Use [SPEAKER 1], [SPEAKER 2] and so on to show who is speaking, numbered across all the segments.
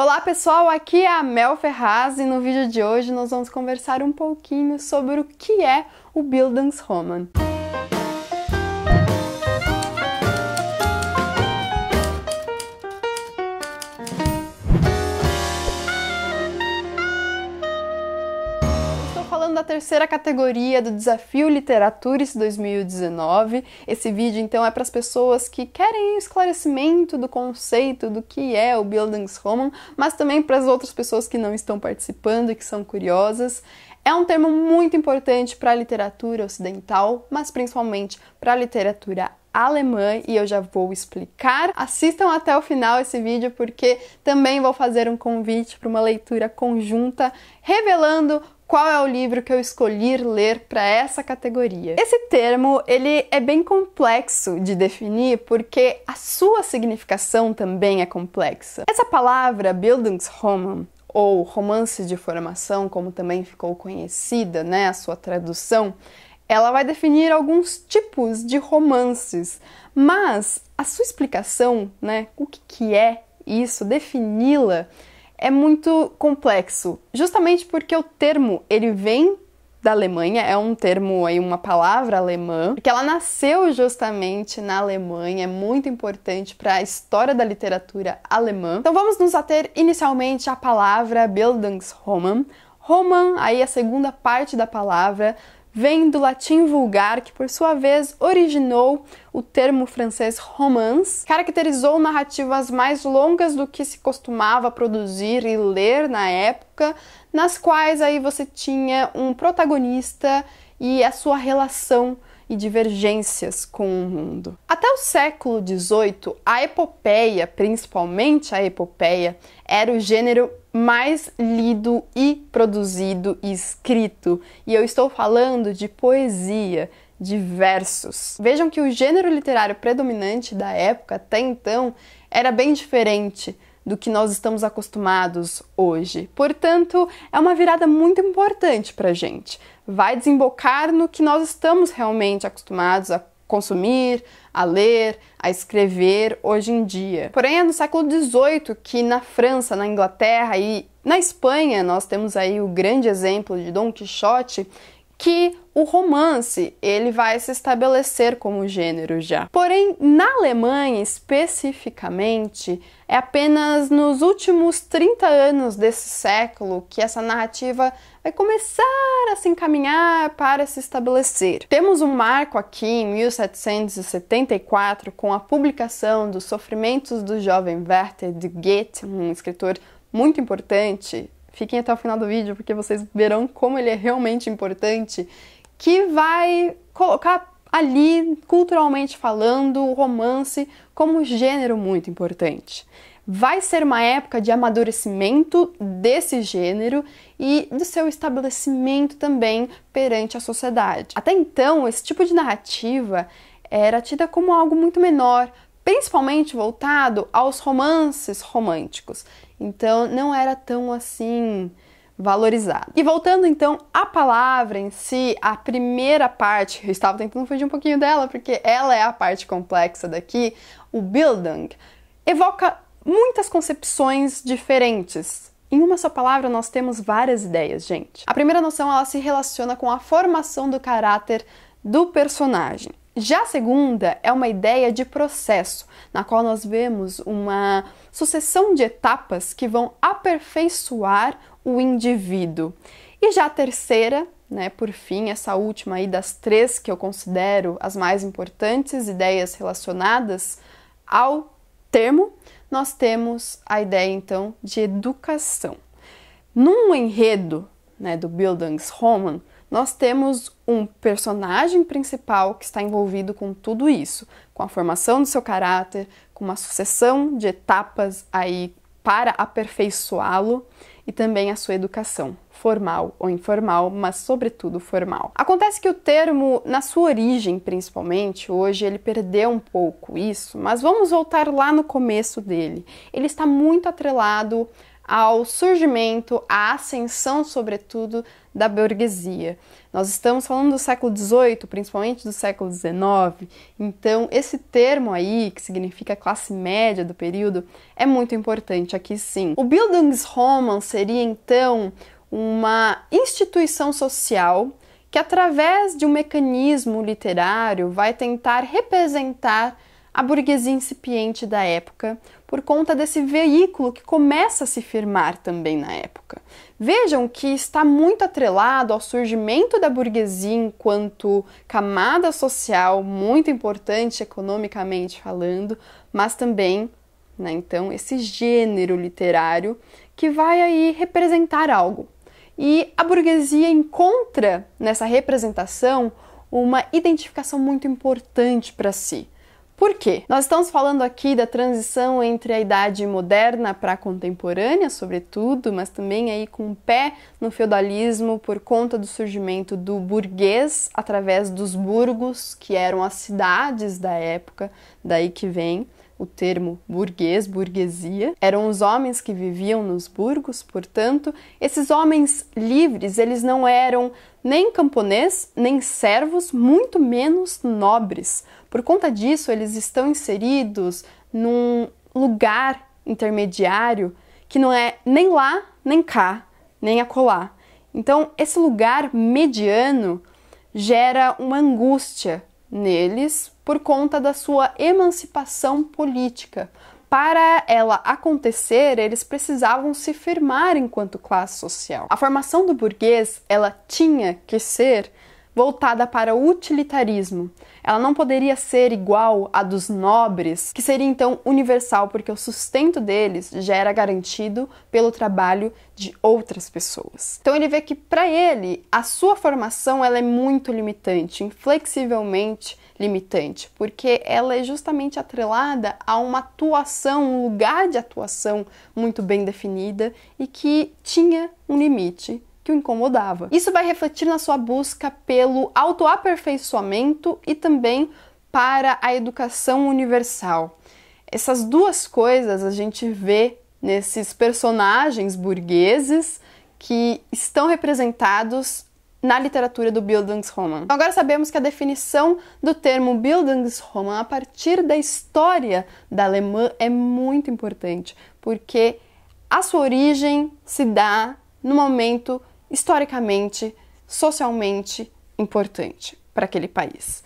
[SPEAKER 1] Olá pessoal, aqui é a Mel Ferraz e no vídeo de hoje nós vamos conversar um pouquinho sobre o que é o Bildungsroman. Falando da terceira categoria do Desafio Literaturis 2019. Esse vídeo então é para as pessoas que querem esclarecimento do conceito do que é o Bildungsroman, mas também para as outras pessoas que não estão participando e que são curiosas. É um termo muito importante para a literatura ocidental, mas principalmente para a literatura alemã, e eu já vou explicar. Assistam até o final esse vídeo porque também vou fazer um convite para uma leitura conjunta revelando qual é o livro que eu escolhi ler para essa categoria. Esse termo, ele é bem complexo de definir porque a sua significação também é complexa. Essa palavra Bildungsroman, ou romance de formação, como também ficou conhecida, né, a sua tradução, ela vai definir alguns tipos de romances, mas a sua explicação, né, o que é isso, defini-la, é muito complexo, justamente porque o termo, ele vem da Alemanha, é um termo, aí, uma palavra alemã, porque ela nasceu justamente na Alemanha, é muito importante para a história da literatura alemã. Então vamos nos ater inicialmente à palavra Bildungsroman. Roman, aí a segunda parte da palavra, vem do latim vulgar, que por sua vez originou o termo francês romance, caracterizou narrativas mais longas do que se costumava produzir e ler na época, nas quais aí você tinha um protagonista e a sua relação e divergências com o mundo. Até o século XVIII, a epopeia, principalmente a epopeia, era o gênero mais lido e produzido e escrito. E eu estou falando de poesia, de versos. Vejam que o gênero literário predominante da época, até então, era bem diferente do que nós estamos acostumados hoje. Portanto, é uma virada muito importante para a gente. Vai desembocar no que nós estamos realmente acostumados a consumir, a ler, a escrever hoje em dia. Porém, é no século XVIII que na França, na Inglaterra e na Espanha nós temos aí o grande exemplo de Dom Quixote, que o romance ele vai se estabelecer como gênero já. Porém, na Alemanha especificamente, é apenas nos últimos 30 anos desse século que essa narrativa vai começar a se encaminhar para se estabelecer. Temos um marco aqui em 1774 com a publicação dos Sofrimentos do Jovem Werther de Goethe, um escritor muito importante. Fiquem até o final do vídeo porque vocês verão como ele é realmente importante, que vai colocar ali, culturalmente falando, o romance como gênero muito importante. Vai ser uma época de amadurecimento desse gênero e do seu estabelecimento também perante a sociedade. Até então, esse tipo de narrativa era tida como algo muito menor, principalmente voltado aos romances românticos. Então, não era tão assim valorizado. E voltando então à palavra em si, a primeira parte, eu estava tentando fugir um pouquinho dela, porque ela é a parte complexa daqui, o Bildung, evoca muitas concepções diferentes. Em uma só palavra, nós temos várias ideias, gente. A primeira noção, ela se relaciona com a formação do caráter do personagem. Já a segunda é uma ideia de processo, na qual nós vemos uma sucessão de etapas que vão aperfeiçoar o indivíduo. E já a terceira, né, por fim, essa última aí das três que eu considero as mais importantes ideias relacionadas ao termo, nós temos a ideia então de educação. Num enredo, né, do Bildungsroman, nós temos um personagem principal que está envolvido com tudo isso, com a formação do seu caráter, com uma sucessão de etapas aí para aperfeiçoá-lo e também a sua educação, formal ou informal, mas sobretudo formal. Acontece que o termo, na sua origem principalmente, hoje ele perdeu um pouco isso, mas vamos voltar lá no começo dele. Ele está muito atrelado ao surgimento, à ascensão, sobretudo, da burguesia. Nós estamos falando do século XVIII, principalmente do século XIX, então esse termo aí, que significa classe média do período, é muito importante aqui sim. O Bildungsroman seria então uma instituição social que, através de um mecanismo literário, vai tentar representar a burguesia incipiente da época, por conta desse veículo que começa a se firmar também na época. Vejam que está muito atrelado ao surgimento da burguesia enquanto camada social muito importante economicamente falando, mas também, então, esse gênero literário que vai aí representar algo. E a burguesia encontra nessa representação uma identificação muito importante para si. Por quê? Nós estamos falando aqui da transição entre a idade moderna para a contemporânea, sobretudo, mas também aí com um pé no feudalismo por conta do surgimento do burguês através dos burgos, que eram as cidades da época, daí que vem o termo burguês, burguesia. Eram os homens que viviam nos burgos, portanto, esses homens livres, eles não eram nem camponês, nem servos, muito menos nobres. Por conta disso, eles estão inseridos num lugar intermediário que não é nem lá, nem cá, nem acolá. Então, esse lugar mediano gera uma angústia neles por conta da sua emancipação política. Para ela acontecer, eles precisavam se firmar enquanto classe social. A formação do burguês, ela tinha que ser voltada para o utilitarismo. Ela não poderia ser igual à dos nobres, que seria então universal, porque o sustento deles já era garantido pelo trabalho de outras pessoas. Então ele vê que para ele a sua formação ela é muito limitante, inflexivelmente limitante, porque ela é justamente atrelada a uma atuação, um lugar de atuação muito bem definida e que tinha um limite que o incomodava. Isso vai refletir na sua busca pelo autoaperfeiçoamento e também para a educação universal. Essas duas coisas a gente vê nesses personagens burgueses que estão representados na literatura do Bildungsroman. Agora sabemos que a definição do termo Bildungsroman a partir da história da alemã é muito importante, porque a sua origem se dá no momento historicamente, socialmente importante para aquele país.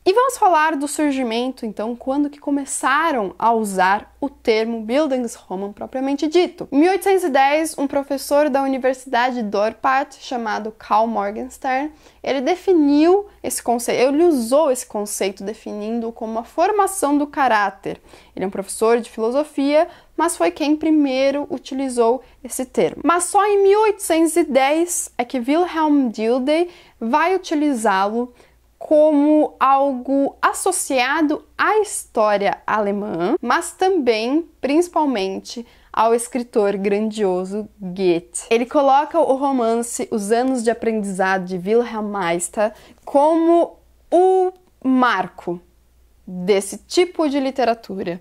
[SPEAKER 1] E vamos falar do surgimento, então, quando que começaram a usar o termo Bildungsroman propriamente dito. Em 1810, um professor da Universidade de Dorpat, chamado Karl Morgenstern, ele definiu esse conceito, ele usou esse conceito definindo como a formação do caráter. Ele é um professor de filosofia, mas foi quem primeiro utilizou esse termo. Mas só em 1810 é que Wilhelm Dilthey vai utilizá-lo como algo associado à história alemã, mas também, principalmente, ao escritor grandioso Goethe. Ele coloca o romance Os Anos de Aprendizado de Wilhelm Meister como o marco desse tipo de literatura,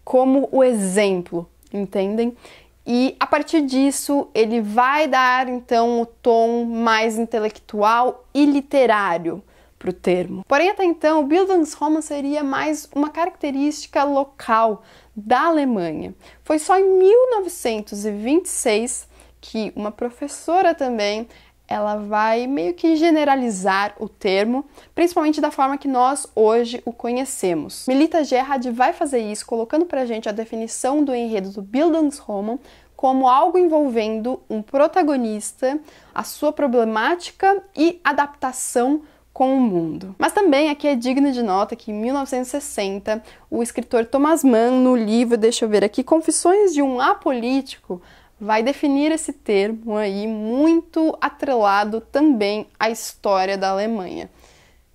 [SPEAKER 1] como o exemplo, entendem? E a partir disso ele vai dar então o tom mais intelectual e literário para o termo. Porém, até então, o Bildungsroman seria mais uma característica local da Alemanha. Foi só em 1926 que uma professora também ela vai meio que generalizar o termo, principalmente da forma que nós hoje o conhecemos. Melita Gerhard vai fazer isso, colocando pra gente a definição do enredo do Bildungsroman como algo envolvendo um protagonista, a sua problemática e adaptação com o mundo. Mas também aqui é digno de nota que em 1960 o escritor Thomas Mann, no livro, deixa eu ver aqui, Confissões de um Apolítico, vai definir esse termo aí muito atrelado também à história da Alemanha.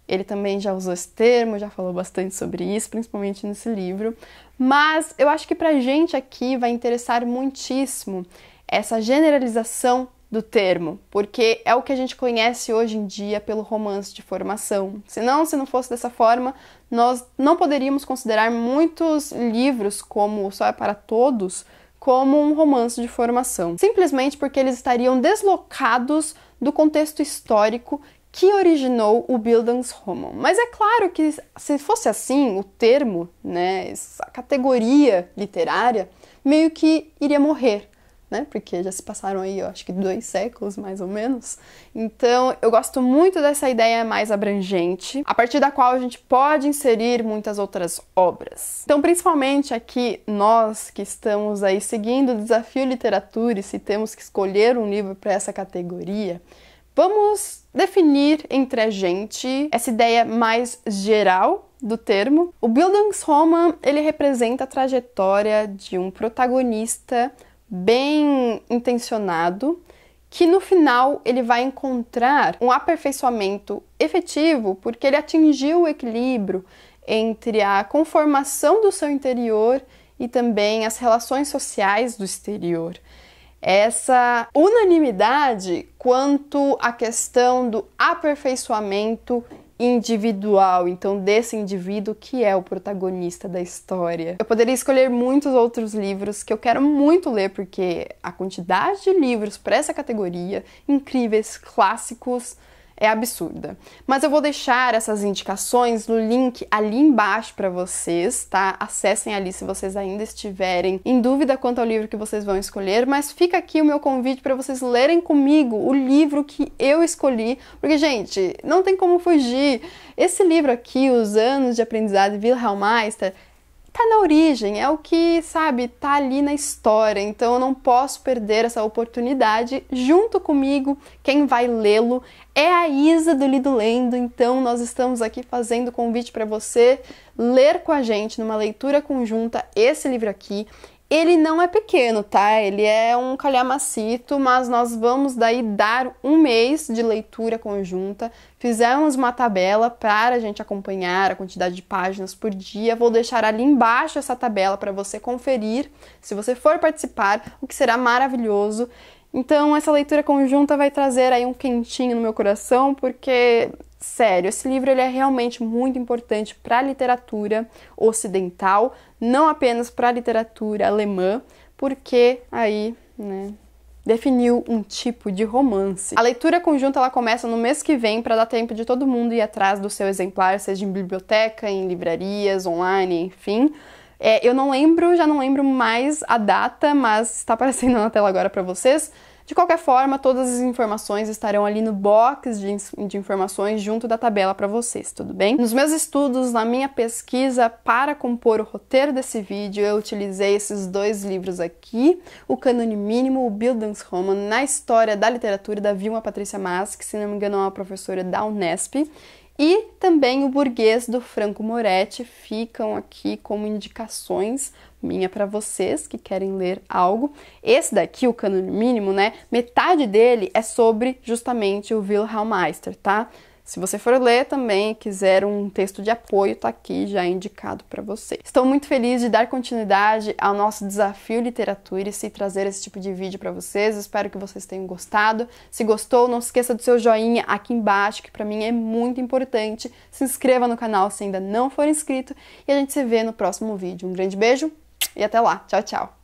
[SPEAKER 1] Ele também já usou esse termo, já falou bastante sobre isso, principalmente nesse livro, mas eu acho que pra gente aqui vai interessar muitíssimo essa generalização do termo, porque é o que a gente conhece hoje em dia pelo romance de formação. Se não fosse dessa forma, nós não poderíamos considerar muitos livros como O Sol é para Todos como um romance de formação, simplesmente porque eles estariam deslocados do contexto histórico que originou o Bildungsroman. Mas é claro que se fosse assim, o termo, né, essa categoria literária, meio que iria morrer, né? Porque já se passaram aí, eu acho que 2 séculos, mais ou menos. Então, eu gosto muito dessa ideia mais abrangente, a partir da qual a gente pode inserir muitas outras obras. Então, principalmente aqui, nós que estamos aí seguindo o desafio literatura e se temos que escolher um livro para essa categoria, vamos definir entre a gente essa ideia mais geral do termo. O Bildungsroman, ele representa a trajetória de um protagonista bem intencionado, que no final ele vai encontrar um aperfeiçoamento efetivo, porque ele atingiu o equilíbrio entre a conformação do seu interior e também as relações sociais do exterior. Essa unanimidade quanto à questão do aperfeiçoamento individual, então desse indivíduo que é o protagonista da história. Eu poderia escolher muitos outros livros que eu quero muito ler, porque a quantidade de livros para essa categoria, incríveis, clássicos, é absurda. Mas eu vou deixar essas indicações no link ali embaixo para vocês, tá? Acessem ali se vocês ainda estiverem em dúvida quanto ao livro que vocês vão escolher, mas fica aqui o meu convite para vocês lerem comigo o livro que eu escolhi, porque, gente, não tem como fugir. Esse livro aqui, Os Anos de Aprendizado de Wilhelm Meister, tá na origem, é o que, sabe, tá ali na história, então eu não posso perder essa oportunidade. Junto comigo, quem vai lê-lo é a Isa do Lido Lendo, então nós estamos aqui fazendo o convite para você ler com a gente numa leitura conjunta esse livro aqui. Ele não é pequeno, tá? Ele é um calhamacito, mas nós vamos daí dar um mês de leitura conjunta. Fizemos uma tabela para a gente acompanhar a quantidade de páginas por dia. Vou deixar ali embaixo essa tabela para você conferir, se você for participar, o que será maravilhoso. Então, essa leitura conjunta vai trazer aí um quentinho no meu coração, porque, sério, esse livro ele é realmente muito importante para a literatura ocidental, não apenas para a literatura alemã, porque aí, né, definiu um tipo de romance. A leitura conjunta ela começa no mês que vem para dar tempo de todo mundo ir atrás do seu exemplar, seja em biblioteca, em livrarias, online, enfim. Eu já não lembro mais a data, mas está aparecendo na tela agora para vocês. De qualquer forma, todas as informações estarão ali no box de informações junto da tabela para vocês, tudo bem? Nos meus estudos, na minha pesquisa para compor o roteiro desse vídeo, eu utilizei esses 2 livros aqui, o Cânone Mínimo, o Bildungsroman, na história da literatura da Vilma Patrícia Mas, que se não me engano é uma professora da Unesp, e também o Burguês do Franco Moretti ficam aqui como indicações minha para vocês que querem ler algo. Esse daqui, o Cânone Mínimo, né? Metade dele é sobre justamente o Wilhelm Meister, tá? Se você for ler também, quiser um texto de apoio, tá aqui já indicado para você. Estou muito feliz de dar continuidade ao nosso desafio literatura e trazer esse tipo de vídeo para vocês. Espero que vocês tenham gostado. Se gostou, não esqueça do seu joinha aqui embaixo, que para mim é muito importante. Se inscreva no canal se ainda não for inscrito e a gente se vê no próximo vídeo. Um grande beijo e até lá. Tchau, tchau!